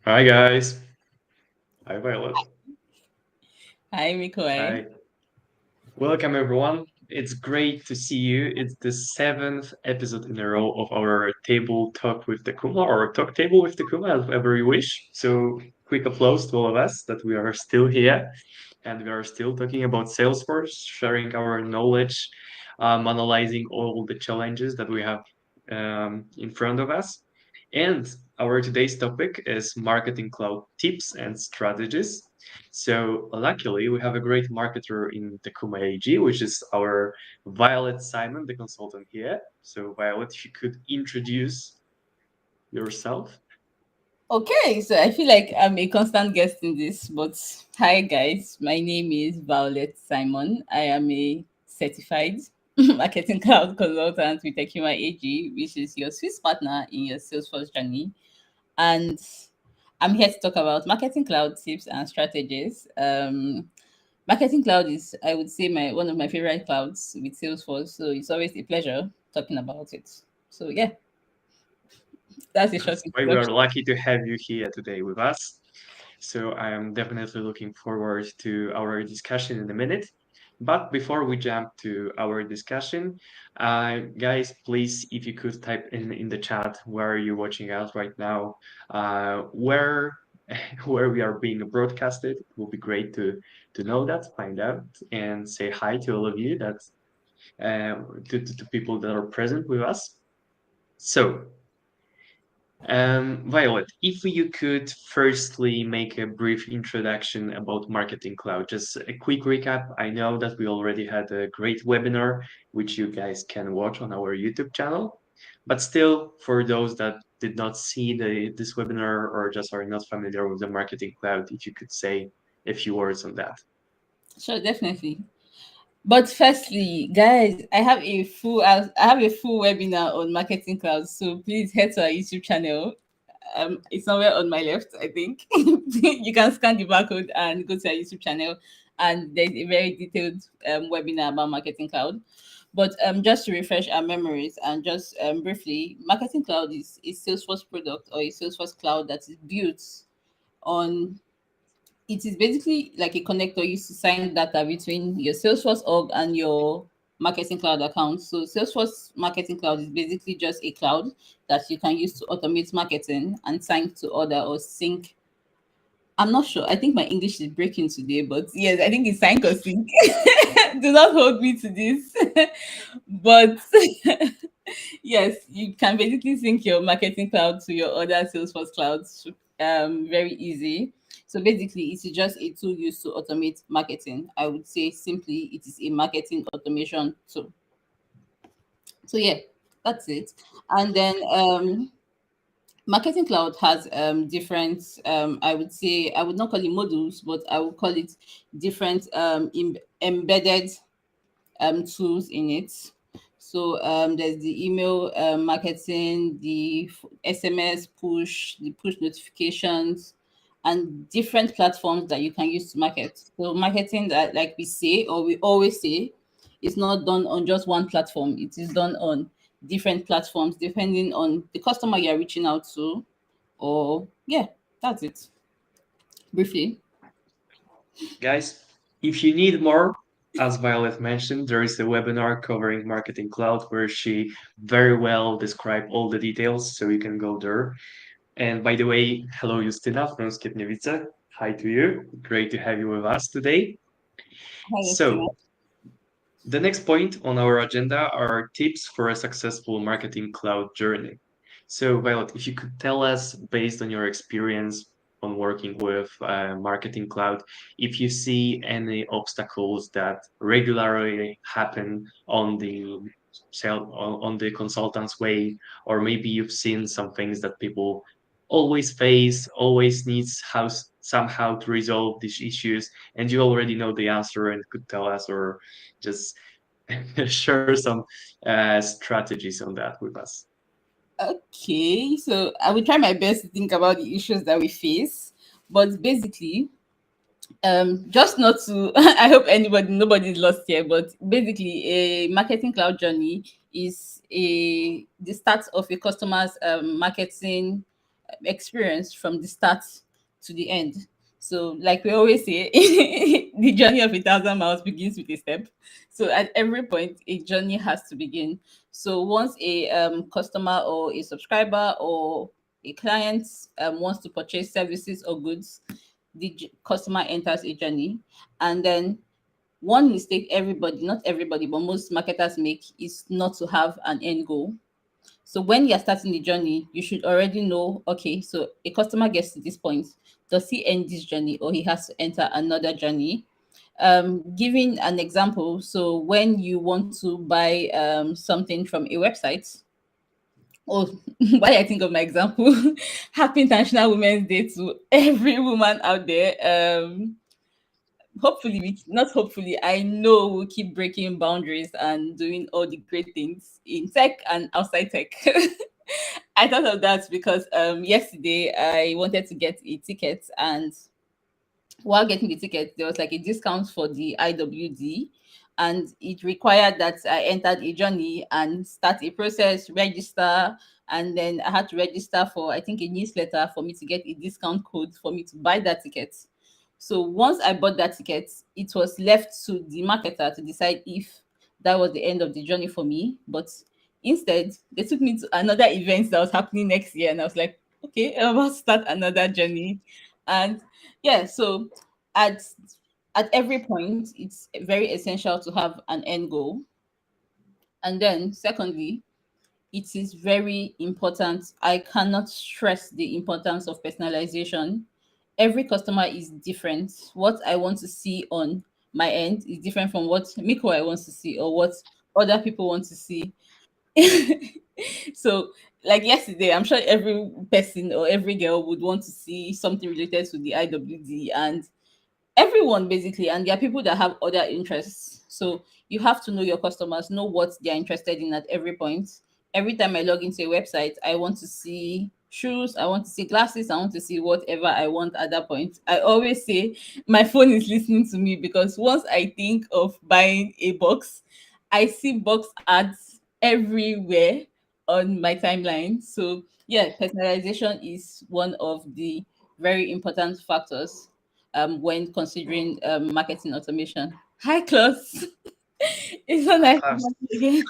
Hi guys. Hi Violet. Hi, Mikoy. Hi. Welcome everyone. It's great to see you. It's the seventh episode in a row of our table talk with Tequma or talk table with Tequma, as ever you wish. So quick applause to all of us that we are still here and we are still talking about Salesforce, sharing our knowledge, analyzing all the challenges that we have in front of us. And our today's topic is marketing cloud tips and strategies. So luckily, we have a great marketer in Tequma AG, which is our Violet Simon, the consultant here. So Violet, if you could introduce yourself. Okay, so I feel like I'm a constant guest in this, but hi guys, my name is Violet Simon. I am a certified marketing cloud consultant with Tequma AG, which is your Swiss partner in your Salesforce journey. And I'm here to talk about marketing cloud tips and strategies. Marketing cloud is, I would say, my one of my favorite clouds with Salesforce, so it's always a pleasure talking about it. So yeah, that's a short That's why we are introduction. lucky to have you here today with us. So I am definitely looking forward to our discussion in a minute. But before we jump to our discussion, guys, please, if you could type in the chat where are you watching us right now, where where we are being broadcasted, it will be great to know that, find out, and say hi to all of you that to people that are present with us. So Violet, if you could firstly make a brief introduction about Marketing Cloud, just a quick recap. I know that we already had a great webinar, which you guys can watch on our YouTube channel. But still, for those that did not see this webinar or just are not familiar with the Marketing Cloud, if you could say a few words on that. Sure, definitely. But firstly, guys, I have a full webinar on marketing clouds. So please head to our YouTube channel. It's somewhere on my left, I think. You can scan the barcode and go to our YouTube channel, and there's a very detailed webinar about marketing cloud. But just to refresh our memories and just briefly, marketing cloud is a Salesforce product or a Salesforce cloud that is built on it is basically like a connector used to sign data between your Salesforce org and your marketing cloud account. So Salesforce marketing cloud is basically just a cloud that you can use to automate marketing and sign to other or sync. I'm not sure. I think my English is breaking today, but yes, I think it's sync or sync. Do not hold me to this. But yes, you can basically sync your marketing cloud to your other Salesforce clouds very easy. So basically, it's just a tool used to automate marketing. I would say simply, it is a marketing automation tool. So yeah, that's it. And then marketing cloud has different I would say I would not call it modules, but I would call it different embedded tools in it. So there's the email marketing, the SMS push, the push notifications, and different platforms that you can use to market. So marketing, that like we say or we always say, is not done on just one platform. It is done on different platforms depending on the customer you're reaching out to. Or yeah, that's it briefly. Guys, if you need more, as Violet mentioned, there is a webinar covering Marketing Cloud where she very well described all the details, so you can go there. And by the way, hello Justyna from Skierniewice. Hi to you. Great to have you with us today. Hi, Justina. So, the next point on our agenda are tips for a successful Marketing Cloud journey. So, Violet, if you could tell us, based on your experience on working with Marketing Cloud, if you see any obstacles that regularly happen on the on the consultant's way, or maybe you've seen some things that people always face, always needs how somehow to resolve these issues, and you already know the answer and could tell us, or just share some strategies on that with us. Okay, so I will try my best to think about the issues that we face, but basically, just not to. I hope nobody is lost here. But basically, a marketing cloud journey is a the start of a customer's marketing. experience from the start to the end. So, like we always say, the journey of 1,000 miles begins with a step. So, at every point, a journey has to begin. So, once a customer or a subscriber or a client wants to purchase services or goods, the customer enters a journey, and then one mistake everybody, not everybody, but most marketers make is not to have an end goal. So when you're starting the journey, you should already know, okay, so a customer gets to this point, does he end this journey or he has to enter another journey? Giving an example, so when you want to buy something from a website, oh, why I think of my example, happy International Women's Day to every woman out there. Hopefully we not hopefully I know we'll keep breaking boundaries and doing all the great things in tech and outside tech. I thought of that because yesterday I wanted to get a ticket, and while getting the ticket there was like a discount for the IWD, and it required that I entered a journey and start a process, register, and then I had to register for, I think, a newsletter for me to get a discount code for me to buy that ticket. So once I bought that ticket, it was left to the marketer to decide if that was the end of the journey for me. But instead, they took me to another event that was happening next year, and I was like, okay, I'm about to start another journey. And yeah, so at at every point, it's very essential to have an end goal. And then, secondly, it is very important. I cannot stress the importance of personalization. Every customer is different. What I want to see on my end is different from what Miko I wants to see or what other people want to see. So, like yesterday, I'm sure every person or every girl would want to see something related to the IWD, and everyone basically, and there are people that have other interests. So you have to know your customers, know what they're interested in at every point. Every time I log into a website, I want to see shoes, I want to see glasses, I want to see whatever I want at that point. I always say my phone is listening to me, because once I think of buying a box, I see box ads everywhere on my timeline. So yeah, personalization is one of the very important factors when considering marketing automation. Hi, Klaus. It's so Hi, nice to Klaus. have you again.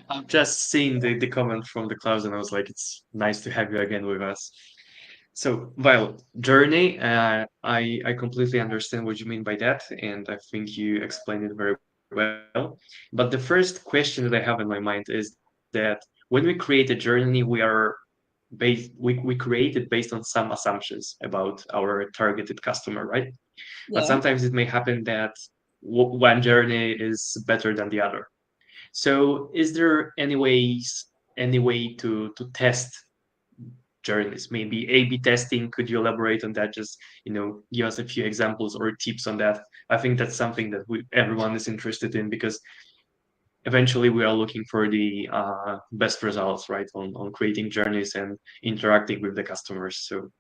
I've just seen the comment from the clouds and I was like, it's nice to have you again with us. So, well, journey, I completely understand what you mean by that, and I think you explained it very well. But the first question that I have in my mind is that when we create a journey, we create it based on some assumptions about our targeted customer, right? But Yeah. sometimes it may happen that one journey is better than the other. So, is there any way to test journeys? Maybe A/B testing. Could you elaborate on that? Just give us a few examples or tips on that. I think that's something that everyone is interested in because eventually we are looking for the best results, right? On creating journeys and interacting with the customers. So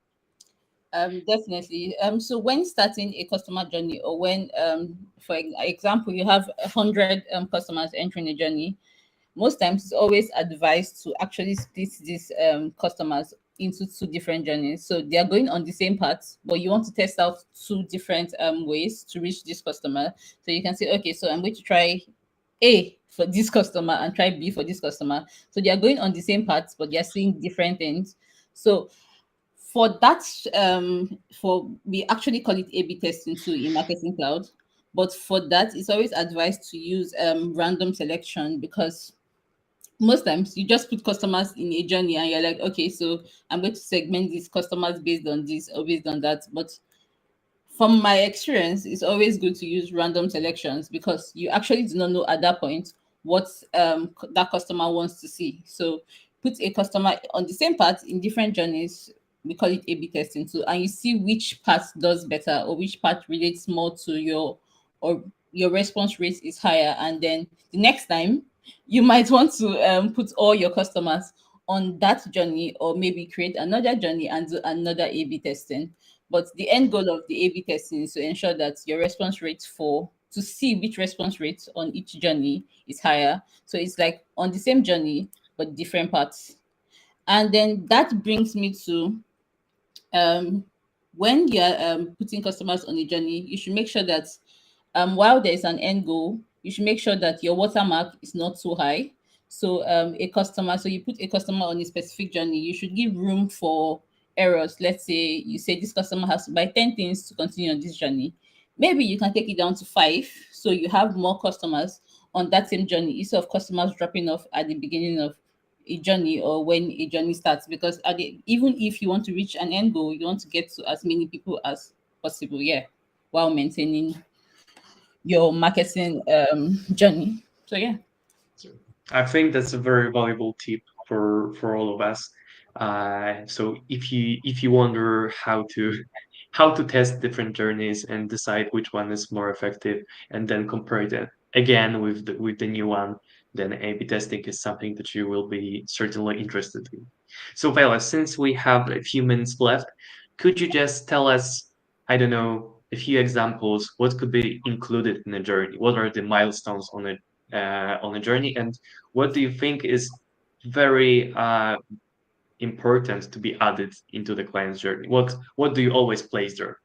Definitely. So when starting a customer journey, or when, for example, you have 100 customers entering a journey, most times it's always advised to actually split these customers into two different journeys. So they are going on the same path, but you want to test out two different ways to reach this customer. So you can say, okay, so I'm going to try A for this customer and try B for this customer. So they are going on the same path, but they are seeing different things. So for that, for we actually call it A/B testing too in Marketing Cloud. But for that, it's always advised to use random selection, because most times you just put customers in a journey and you're like, okay, so I'm going to segment these customers based on this or based on that. But from my experience, it's always good to use random selections, because you actually do not know at that point what that customer wants to see. So put a customer on the same path in different journeys. We call it A/B testing too, and you see which path does better or which path relates more to or your response rate is higher. And then the next time you might want to put all your customers on that journey, or maybe create another journey and do another A/B testing. But the end goal of the A/B testing is to ensure that your response rate to see which response rate on each journey is higher. So it's like on the same journey but different parts. And then that brings me to um, when you're putting customers on a journey, you should make sure that while there is an end goal, you should make sure that your watermark is not too high. So so you put a customer on a specific journey, you should give room for errors. Let's say you say this customer has to buy 10 things to continue on this journey. Maybe you can take it down to five, so you have more customers on that same journey instead of customers dropping off at the beginning of a journey or when a journey starts. Because even if you want to reach an end goal, you want to get to as many people as possible, yeah, while maintaining your marketing journey. So yeah. So I think that's a very valuable tip for all of us. So if you wonder how to test different journeys and decide which one is more effective, and then compare it again with the new one, then A/B testing is something that you will be certainly interested in. So Vela, since we have a few minutes left, could you just tell us, I don't know, a few examples, what could be included in a journey? What are the milestones on a journey, and what do you think is very important to be added into the client's journey? What do you always place there?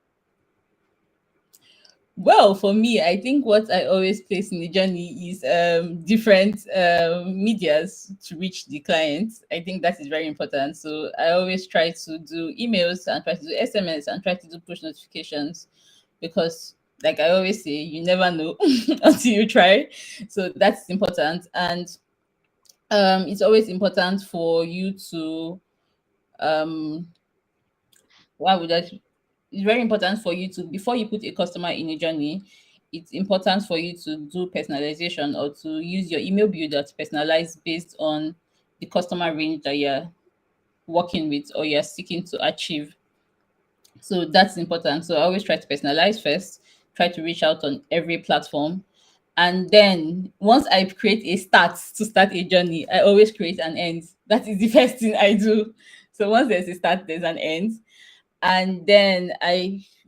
Well, for me, I think what I always place in the journey is different medias to reach the clients. I think that is very important. So I always try to do emails and try to do SMS and try to do push notifications, because like I always say, you never know until you try. So that's important. And it's always important for you to um why would that it's very important for you to, before you put a customer in a journey, it's important for you to do personalization or to use your email builder to personalize based on the customer range that you're working with or you're seeking to achieve. So that's important. So I always try to personalize first, try to reach out on every platform. And then once I create a start to start a journey, I always create an end. That is the first thing I do. So once there's a start, there's an end. And then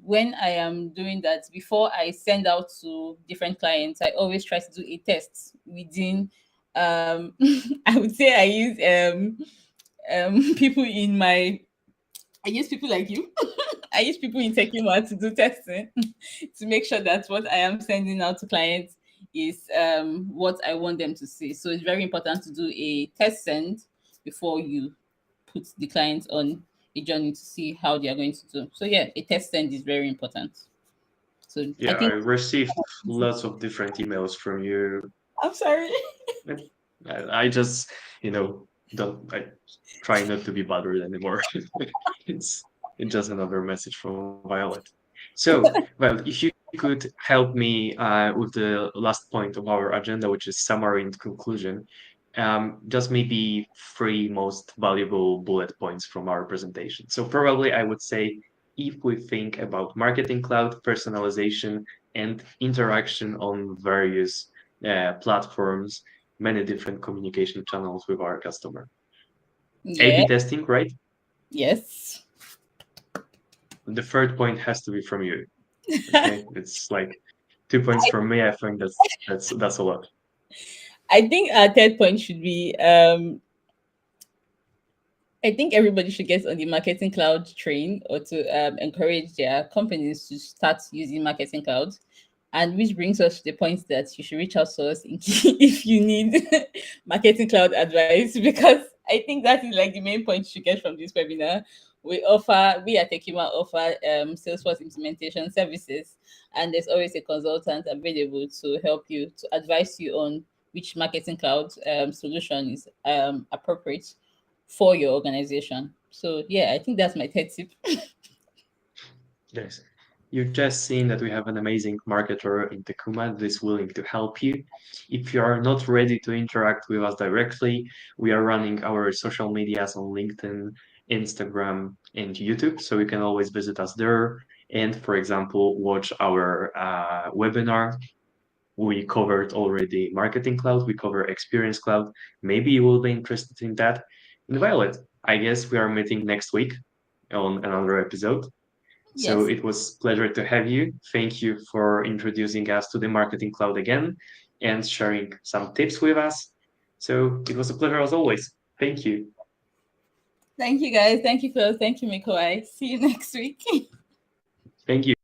when I am doing that, before I send out to different clients, I always try to do a test within I would say I use people in my I use people like you. I use people in Tequma to do testing to make sure that what I am sending out to clients is what I want them to see. So it's very important to do a test send before you put the client on a journey to see how they are going to do. So yeah, a test send is very important. So I Yeah, I think received lots of different emails from you. I'm sorry. I just, you know, don't I try not to be bothered anymore. it's it's just another message from Violet. So, well, if you could help me with the last point of our agenda, which is summary and conclusion, just maybe three most valuable bullet points from our presentation. So probably I would say if we think about marketing cloud, personalization, and interaction on various platforms, many different communication channels with our customer. Yeah. A/B testing, right? Yes. The third point has to be from you. Okay, it's like 2 points from me. I think that's a lot. I think our third point should be I think everybody should get on the marketing cloud train or to encourage their companies to start using marketing cloud. And which brings us to the point that you should reach out to us if you need marketing cloud advice, because I think that is like the main point you should get from this webinar. We at Tequma offer Salesforce implementation services, and there's always a consultant available to help you, to advise you on which marketing cloud solution is appropriate for your organization. So yeah, I think that's my third tip. Yes. You've just seen that we have an amazing marketer in Tequma that is willing to help you. If you are not ready to interact with us directly, we are running our social medias on LinkedIn, Instagram, and YouTube. So you can always visit us there. And for example, watch our webinar. We covered already Marketing Cloud, we cover Experience Cloud. Maybe you will be interested in that. And Violet, I guess we are meeting next week on another episode. So Yes. it was pleasure to have you. Thank you for introducing us to the Marketing Cloud again and sharing some tips with us. So it was a pleasure as always. Thank you. Thank you, guys. Thank you, Phil. Thank you, Mikoi. See you next week. Thank you.